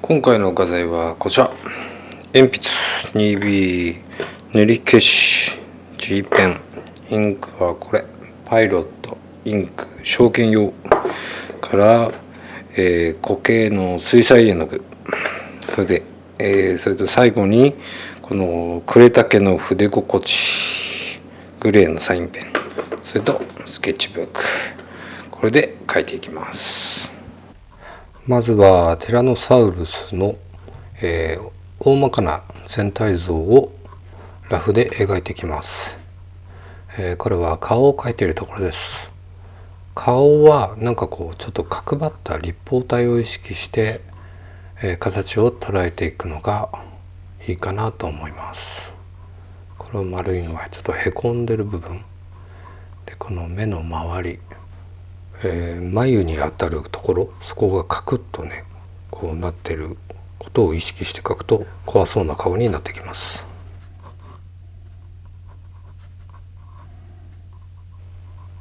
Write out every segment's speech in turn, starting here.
今回の画材はこちら。鉛筆 2B 塗り消し G ペン。インクはこれパイロットインク証券用から、固形の水彩絵の具筆、それと最後にこの呉竹の筆心地グレーのサインペン、それとスケッチブック、これで描いていきます。まずはティラノサウルスの、大まかな全体像をラフで描いていきます。これは顔を描いているところです。顔はなんかこうちょっと角張った立方体を意識して、形を捉えていくのがいいかなと思います。これを丸いのはちょっとへこんでる部分で、この目の周り、眉に当たるところ、そこがカクッとねこうなってることを意識して描くと怖そうな顔になってきます。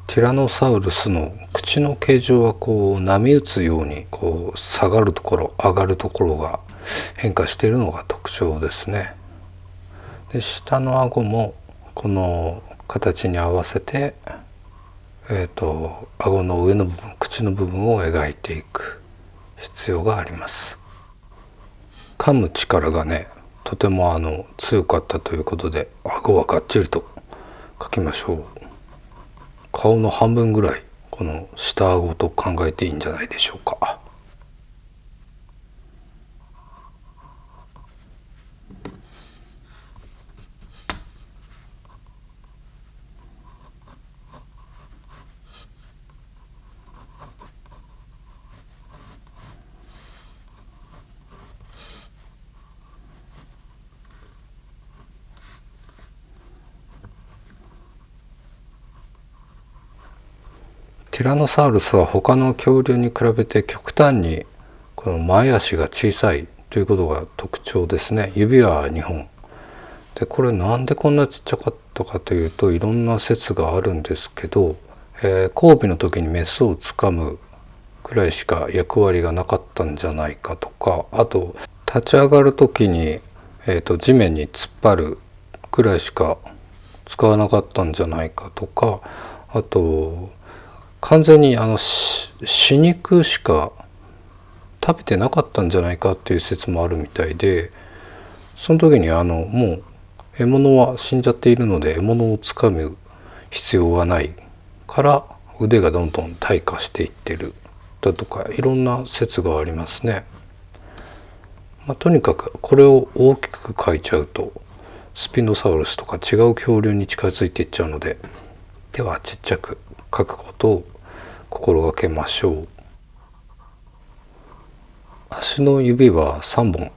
ティラノサウルスの口の形状はこう波打つようにこう下がるところ上がるところが変化しているのが特徴ですね。で、下の顎もこの形に合わせて、顎の上の部分、口の部分を描いていく必要があります。噛む力がねとても強かったということで、顎はがっちりと描きましょう。顔の半分ぐらいこの下顎と考えていいんじゃないでしょうか。ティラノサウルスは他の恐竜に比べて極端にこの前足が小さいということが特徴ですね。指は2本で、これなんでこんなちっちゃかったかというといろんな説があるんですけど、交尾の時にメスをつかむくらいしか役割がなかったんじゃないかとか、あと立ち上がる時に、地面に突っ張るくらいしか使わなかったんじゃないかとか、あと完全に死肉しか食べてなかったんじゃないかっていう説もあるみたいで、その時にもう獲物は死んじゃっているので獲物をつかむ必要がないから腕がどんどん退化していってるだとか、いろんな説がありますね。とにかくこれを大きく描いちゃうとスピノサウルスとか違う恐竜に近づいていっちゃうので、手はちっちゃく描くことを心がけましょう。足の指は3本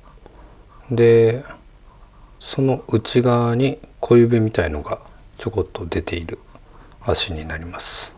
で、その内側に小指みたいのがちょこっと出ている足になります。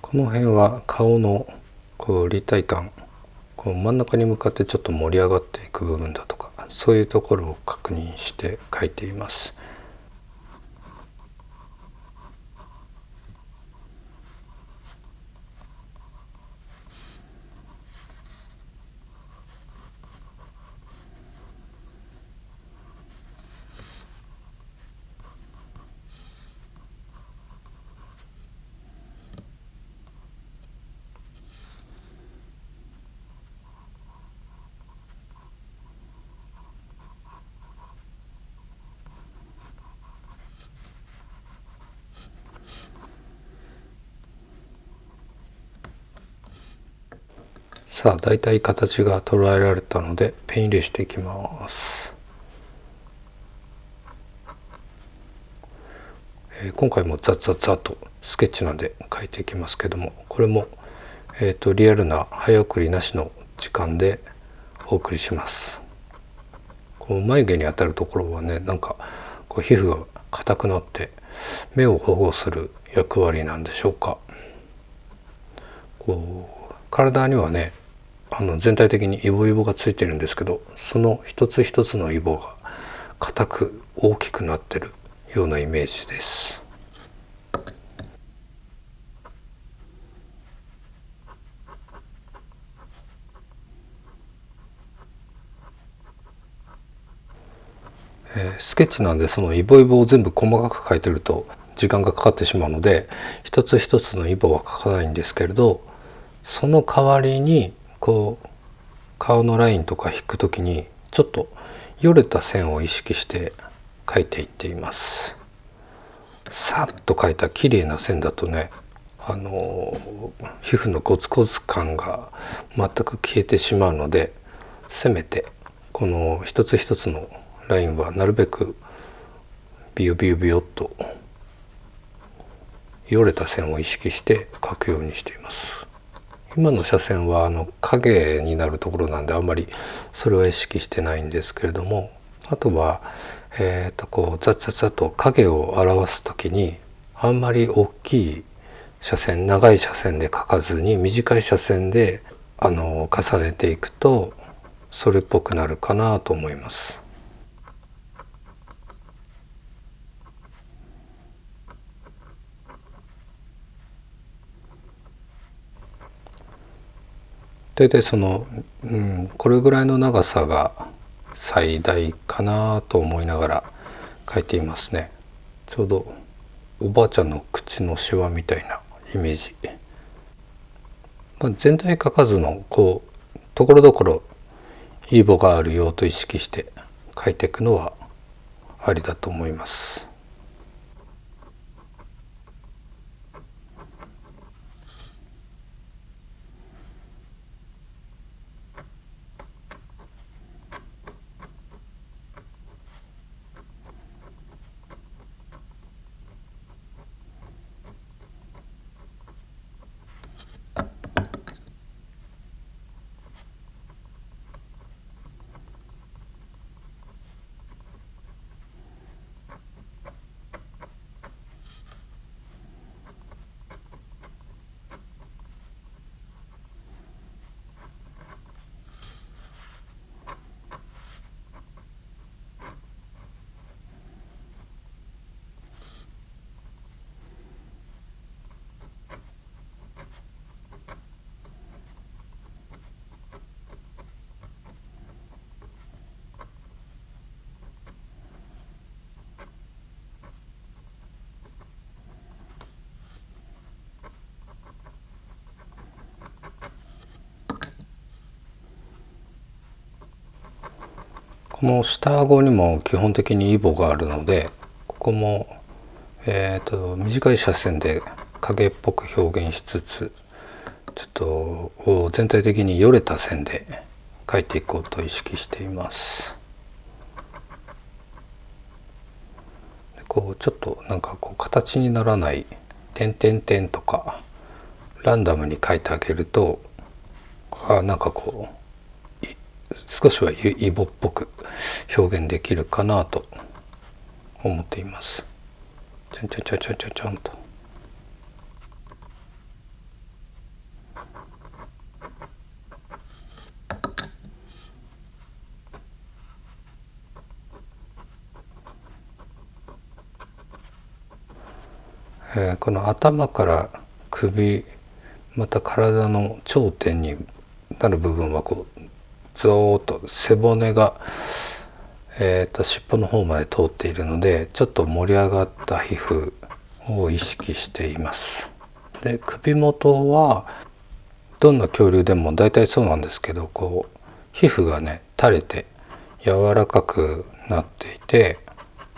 この辺は顔のこう立体感、こう真ん中に向かってちょっと盛り上がっていく部分だとか、そういうところを確認して描いています。さあだいたい形が捉えられたのでペン入れしていきます。今回もザッザッザッとスケッチなんで描いていきますけども、これも、リアルな早送りなしの時間でお送りします。こう眉毛に当たるところはね、なんかこう皮膚が硬くなって目を保護する役割なんでしょうか。こう体にはね、全体的にイボイボがついてるんですけど、その一つ一つのイボが硬く大きくなってるようなイメージです。スケッチなんでそのイボイボを全部細かく描いてると時間がかかってしまうので、一つ一つのイボは描かないんですけれど、その代わりにこう顔のラインとか引くときにちょっとよれた線を意識して描いていっています。さっと描いた綺麗な線だとね、皮膚のゴツゴツ感が全く消えてしまうので、せめてこの一つ一つのラインはなるべくビヨビヨビヨっとよれた線を意識して描くようにしています。今の斜線は影になるところなんであんまりそれは意識してないんですけれども、あとはこうザッザッザッと影を表すときにあんまり大きい斜線、長い斜線で描かずに短い斜線で重ねていくとそれっぽくなるかなと思います。大体これぐらいの長さが最大かなと思いながら描いていますね。ちょうどおばあちゃんの口のシワみたいなイメージ、全体描かずのこうところどころイボがあるようと意識して描いていくのはありだと思います。この下顎にも基本的にイボがあるので、ここも、短い斜線で影っぽく表現しつつ、ちょっと全体的によれた線で描いていこうと意識しています。こうちょっとなんかこう形にならない点々点とかランダムに描いてあげると、なんかこう少しはイボっぽく表現できるかなと思っています。ちょんちょんちょんちょんちょんちょんと。この頭から首、また体の頂点になる部分はこうゾーッと背骨が、尻尾の方まで通っているので、ちょっと盛り上がった皮膚を意識しています。で、首元はどんな恐竜でも大体そうなんですけど、こう皮膚がね垂れて柔らかくなっていて、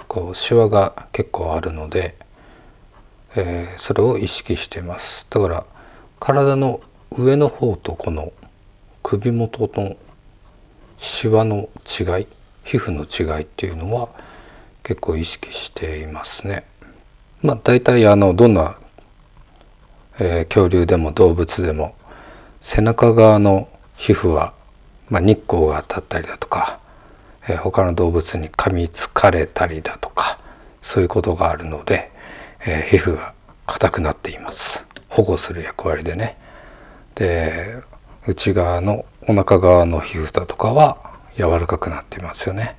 こうシワが結構あるので、それを意識しています。だから体の上の方とこの首元のシワの違い、皮膚の違いっていうのは結構意識していますね。大体どんな、恐竜でも動物でも背中側の皮膚は、日光が当たったりだとか、他の動物に噛みつかれたりだとか、そういうことがあるので、皮膚が硬くなっています。保護する役割でね。で、内側のお腹側の皮膚だとかは柔らかくなっていますよね。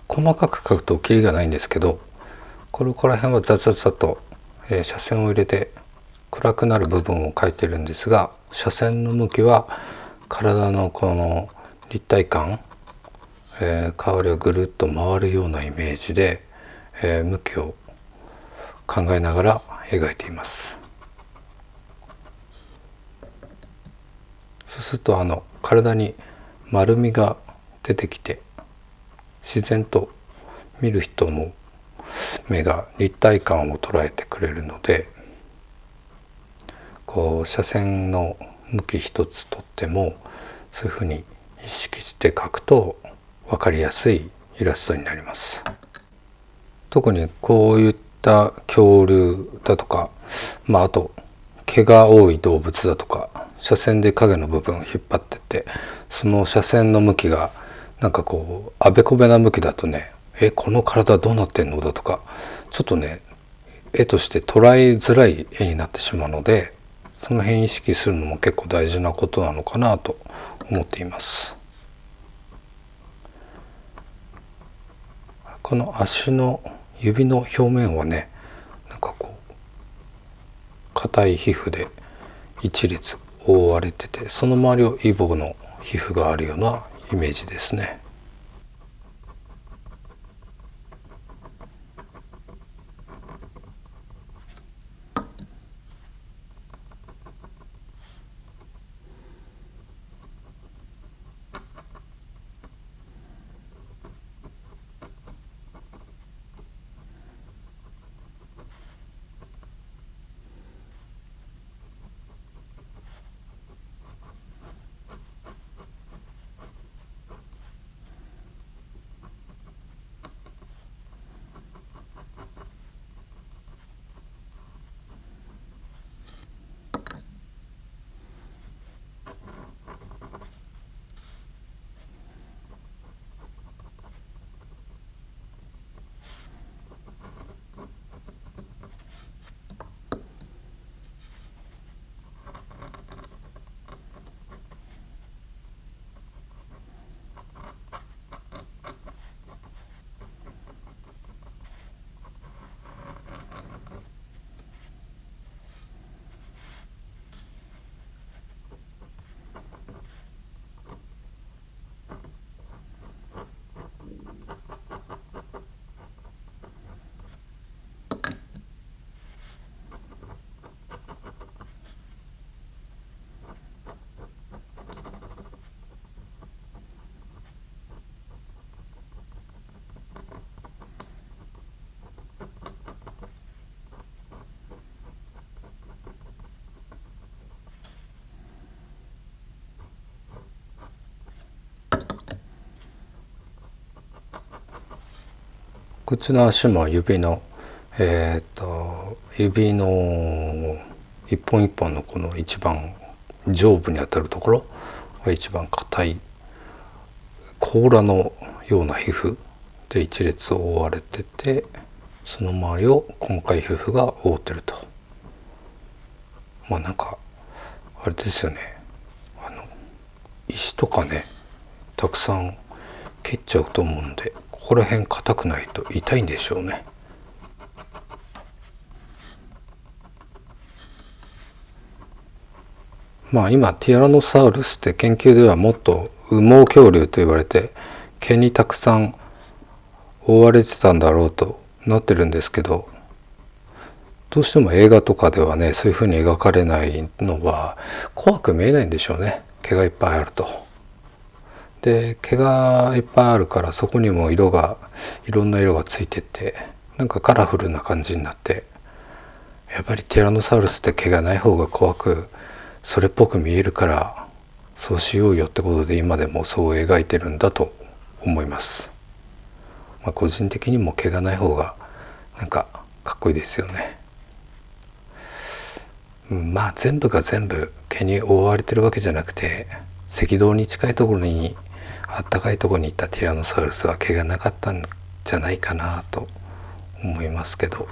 細かく描くとキリがないんですけど、ここら辺はザザザと、斜線を入れて暗くなる部分を描いてるんですが、斜線の向きは体のこの立体感、周りをぐるっと回るようなイメージで、向きを考えながら描いています。そうすると体に丸みが出てきて、自然と見る人の目が立体感を捉えてくれるので、斜線の向き一つとってもそういうふうに意識して描くと分かりやすいイラストになります。特にこういった恐竜だとか、あと毛が多い動物だとか、斜線で影の部分を引っ張ってって、その斜線の向きがあべこべな向きだとね、この体どうなってんのだとか、ちょっとね、絵として捉えづらい絵になってしまうので、その辺意識するのも結構大事なことなのかなと思っています。この足の指の表面はね、硬い皮膚で一列覆われてて、その周りをイボの皮膚があるようなイメージですね。口の足も指の指の一本一本のこの一番上部にあたるところが一番硬い甲羅のような皮膚で一列覆われてて、その周りを細かい皮膚が覆ってると。なんかあれですよね、石とかねたくさん蹴っちゃうと思うんで、ここら辺硬くないと痛いんでしょうね。今ティラノサウルスって研究ではもっと羽毛恐竜と言われて毛にたくさん覆われてたんだろうとなってるんですけど、どうしても映画とかではねそういう風に描かれないのは怖く見えないんでしょうね。毛がいっぱいあると。で毛がいっぱいあるからそこにもいろんな色がついてってなんかカラフルな感じになって、やっぱりティラノサウルスって毛がない方が怖くそれっぽく見えるからそうしようよってことで今でもそう描いてるんだと思います。個人的にも毛がない方がなんかかっこいいですよね。全部が全部毛に覆われてるわけじゃなくて、赤道に近いところにあったかいところにいたティラノサウルスは毛がなかったんじゃないかなと思いますけど。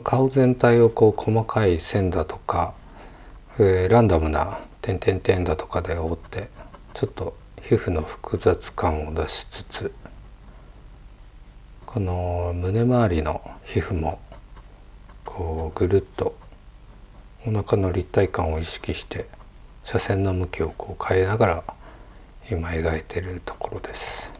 顔全体をこう細かい線だとか、ランダムな点々点だとかで覆ってちょっと皮膚の複雑感を出しつつ、この胸周りの皮膚もこうぐるっとお腹の立体感を意識して斜線の向きをこう変えながら今描いているところです。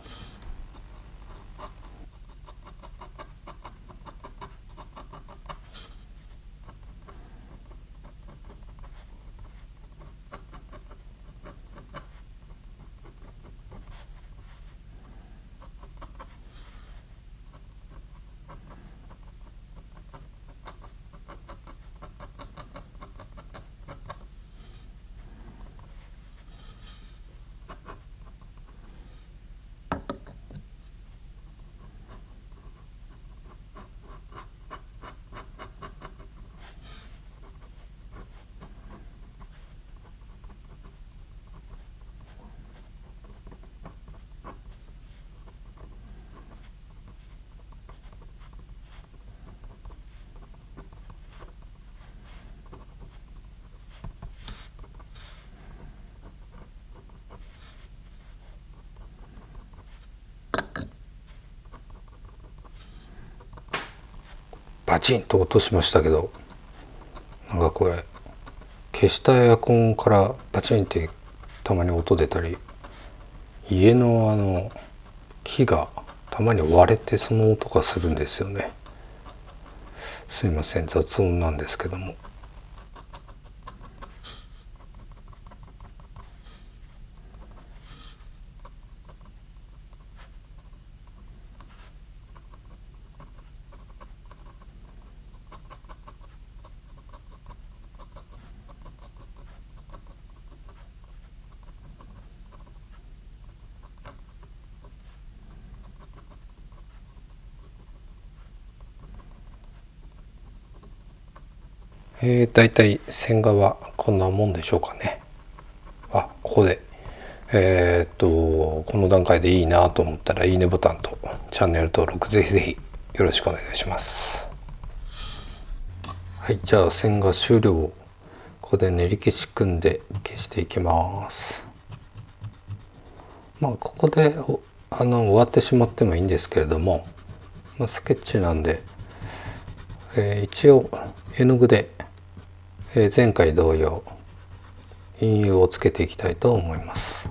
バチンと落としましたけど、なんかこれ消したエアコンからバチンってたまに音出たり、家の木がたまに割れてその音がするんですよね。すいません、雑音なんですけども。だいたい線画はこんなもんでしょうかね。ここでこの段階でいいなと思ったらいいねボタンとチャンネル登録ぜひぜひよろしくお願いします。はい、じゃあ線画終了。ここで練り消し組んで消していきます。ここで終わってしまってもいいんですけれども、スケッチなんで、一応絵の具で、前回同様陰影をつけていきたいと思います。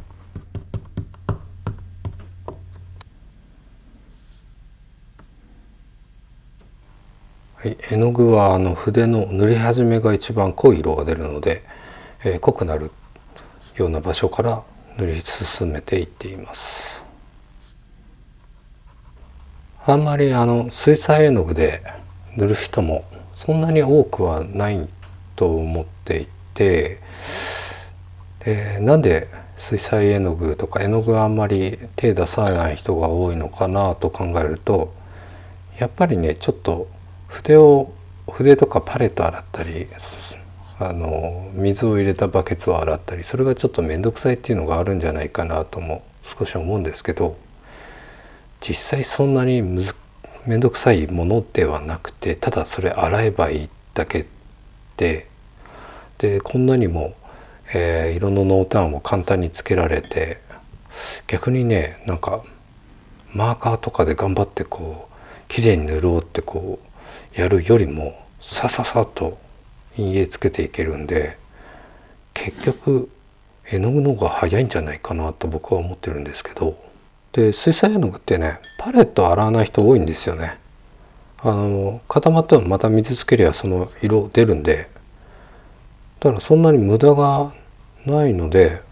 はい、絵の具は筆の塗り始めが一番濃い色が出るので、濃くなるような場所から塗り進めていっています。あんまり水彩絵の具で塗る人もそんなに多くはないと思っていて、なんで水彩絵の具とか絵の具はあんまり手出さない人が多いのかなと考えると、やっぱりねちょっと筆とかパレット洗ったり水を入れたバケツを洗ったり、それがちょっと面倒くさいっていうのがあるんじゃないかなとも少し思うんですけど、実際そんなに面倒くさいものではなくて、ただそれ洗えばいいだけで、こんなにも、色の濃淡を簡単につけられて、逆にねなんかマーカーとかで頑張ってこう綺麗に塗ろうってこうやるよりもさささっと陰影つけていけるんで、結局絵の具の方が早いんじゃないかなと僕は思ってるんですけど、で水彩絵の具ってねパレット洗わない人多いんですよね。固まったのまた水つけりゃその色出るんで、だからそんなに無駄がないので、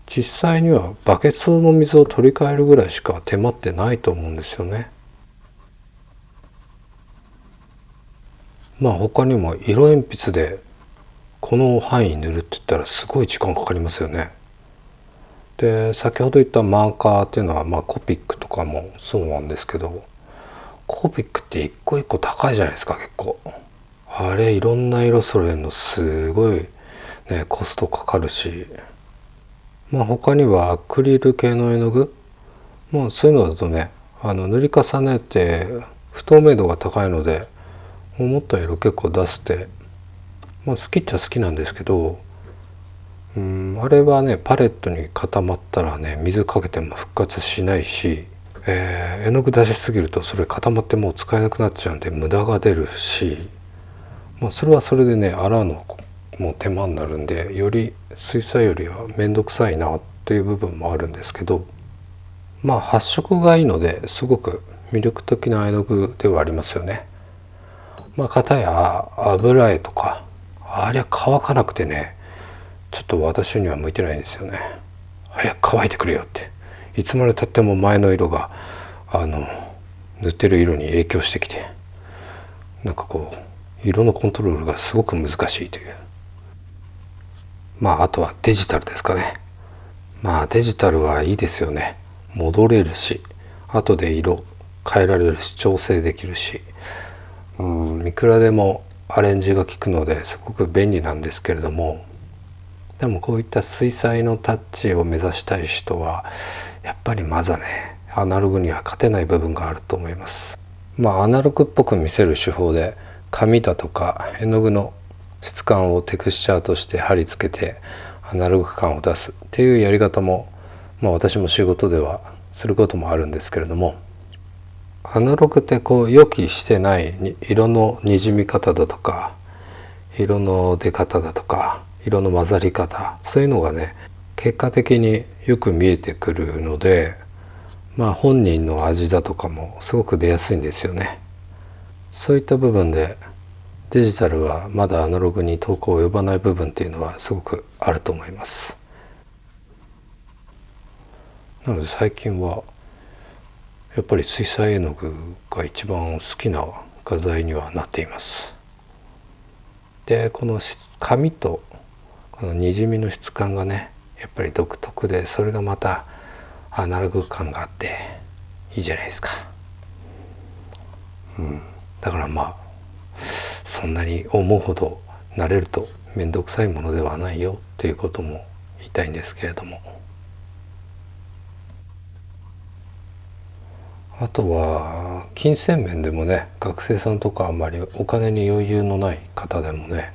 実際にはバケツの水を取り替えるぐらいしか手間ってないと思うんですよね。他にも色鉛筆でこの範囲塗るって言ったらすごい時間かかりますよね。で先ほど言ったマーカーっていうのは、コピックとかもそうなんですけど、コピックって一個一個高いじゃないですか。結構あれいろんな色揃えるのすごいねコストかかるし、他にはアクリル系の絵の具、そういうのだとね塗り重ねて不透明度が高いので思った色結構出して、好きっちゃ好きなんですけど、あれはねパレットに固まったらね水かけても復活しないし、絵の具出しすぎるとそれ固まってもう使えなくなっちゃうんで無駄が出るし、それはそれでね洗うのも手間になるんで、より水彩よりは面倒くさいなっていう部分もあるんですけど、発色がいいのですごく魅力的な絵の具ではありますよね。片や油絵とかありゃ乾かなくてねちょっと私には向いてないんですよね。早く乾いてくれよって、いつまでたっても前の色が塗ってる色に影響してきて、なんかこう色のコントロールがすごく難しいという。あとはデジタルですかね。デジタルはいいですよね。戻れるし後で色変えられるし調整できるし、いくらでもアレンジが効くのですごく便利なんですけれども、でもこういった水彩のタッチを目指したい人はやっぱりまだねアナログには勝てない部分があると思います。アナログっぽく見せる手法で紙だとか絵の具の質感をテクスチャーとして貼り付けてアナログ感を出すっていうやり方も、私も仕事ではすることもあるんですけれども、アナログってこう予期してない色のにじみ方だとか色の出方だとか色の混ざり方、そういうのがね結果的によく見えてくるので、本人の味だとかもすごく出やすいんですよね。そういった部分でデジタルはまだアナログに遠く及ばない部分っていうのはすごくあると思います。なので最近はやっぱり水彩絵の具が一番好きな画材にはなっています。でこの紙とこのにじみの質感がねやっぱり独特で、それがまたアナログ感があっていいじゃないですか。だからそんなに思うほど慣れると面倒くさいものではないよということも言いたいんですけれども、あとは金銭面でもね、学生さんとかあんまりお金に余裕のない方でもね、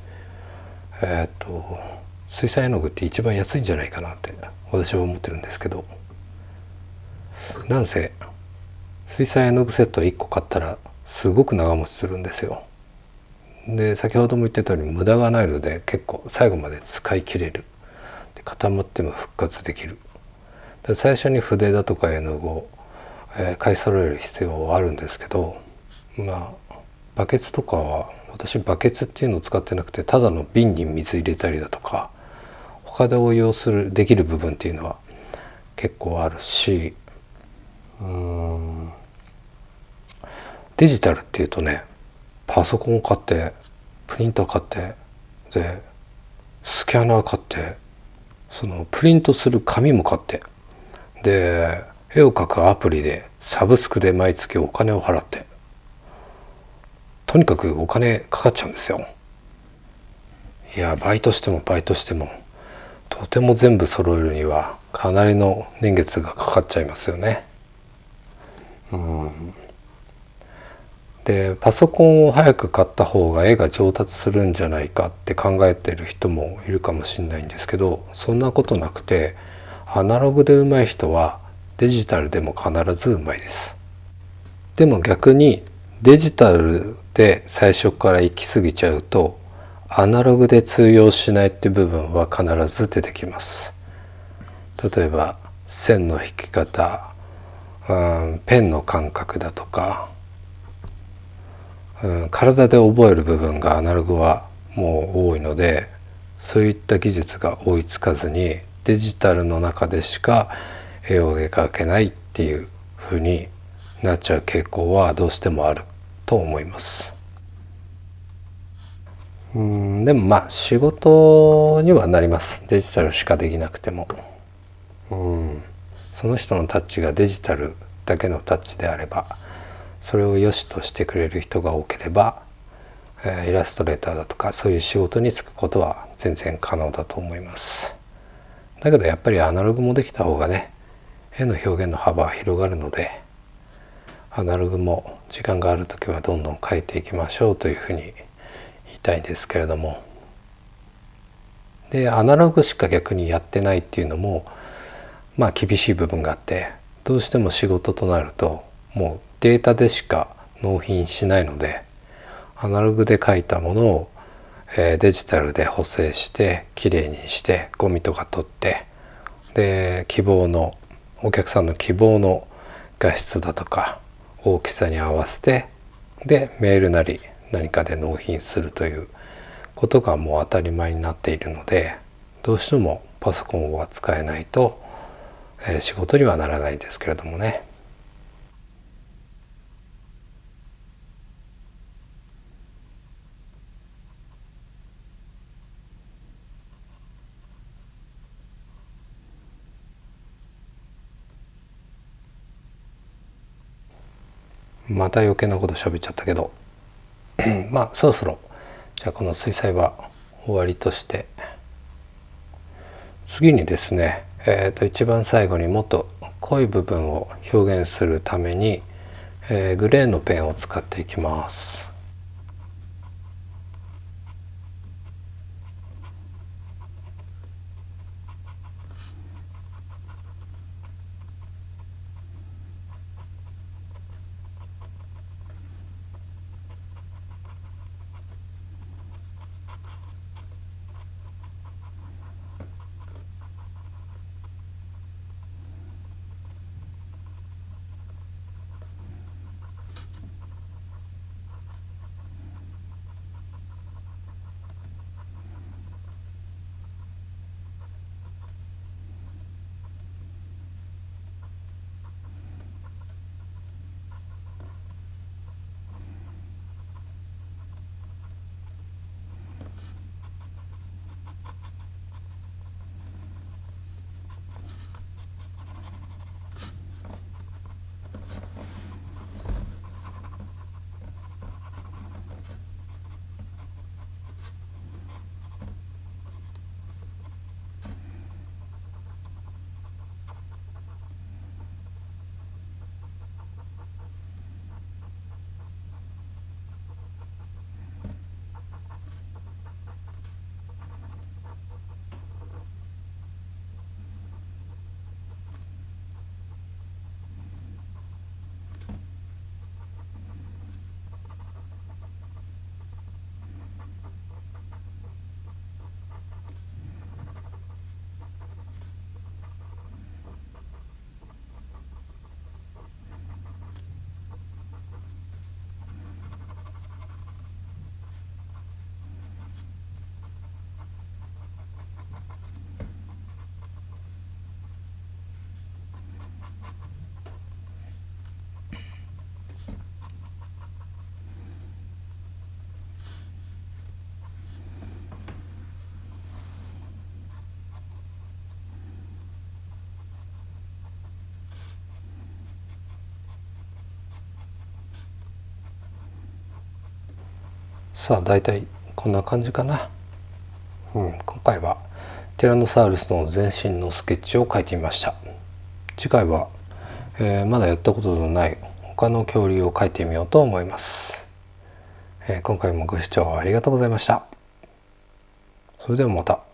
水彩絵の具って一番安いんじゃないかなって私は思ってるんですけど、なんせ水彩絵の具セット1個買ったらすごく長持ちするんですよ。で先ほども言ってたように無駄がないので結構最後まで使い切れる。で固まっても復活できる。で最初に筆だとか絵の具を、買い揃える必要はあるんですけど、バケツとかは私バケツっていうのを使ってなくて、ただの瓶に水入れたりだとか他で応用できる部分っていうのは結構あるし、デジタルっていうとね、パソコン買ってプリンター買ってでスキャナー買って、そのプリントする紙も買って、で絵を描くアプリでサブスクで毎月お金を払って、とにかくお金かかっちゃうんですよ。いやバイトしてもとても全部揃えるにはかなりの年月がかかっちゃいますよね。でパソコンを早く買った方が絵が上達するんじゃないかって考えてる人もいるかもしれないんですけど、そんなことなくて、アナログで上手い人はデジタルでも必ず上手いです。でも逆にデジタルで最初から行き過ぎちゃうとアナログで通用しないって部分は必ず出てきます。例えば線の引き方、ペンの感覚だとか、体で覚える部分がアナログはもう多いので、そういった技術が追いつかずにデジタルの中でしか絵を描けないっていう風になっちゃう傾向はどうしてもあると思います。でも仕事にはなります。デジタルしかできなくても。その人のタッチがデジタルだけのタッチであれば、それを良しとしてくれる人が多ければ、イラストレーターだとかそういう仕事に就くことは全然可能だと思います。だけどやっぱりアナログもできた方がね、絵の表現の幅は広がるので、アナログも時間があるときはどんどん描いていきましょうというふうに言いたいんですけれども、でアナログしか逆にやってないっていうのも厳しい部分があって、どうしても仕事となるともうデータでしか納品しないので、アナログで描いたものをデジタルで補正してきれいにしてゴミとか取って、でお客さんの希望の画質だとか大きさに合わせて、でメールなり何かで納品するということがもう当たり前になっているので、どうしてもパソコンは使えないと、仕事にはならないんですけれどもね。また余計なこと喋っちゃったけどそろそろじゃあこの水彩は終わりとして、次にですね、一番最後にもっと濃い部分を表現するために、グレーのペンを使っていきます。さあ大体こんな感じかな。今回はティラノサウルスの全身のスケッチを描いてみました。次回は、まだやったことのない他の恐竜を描いてみようと思います。今回もご視聴ありがとうございました。それではまた。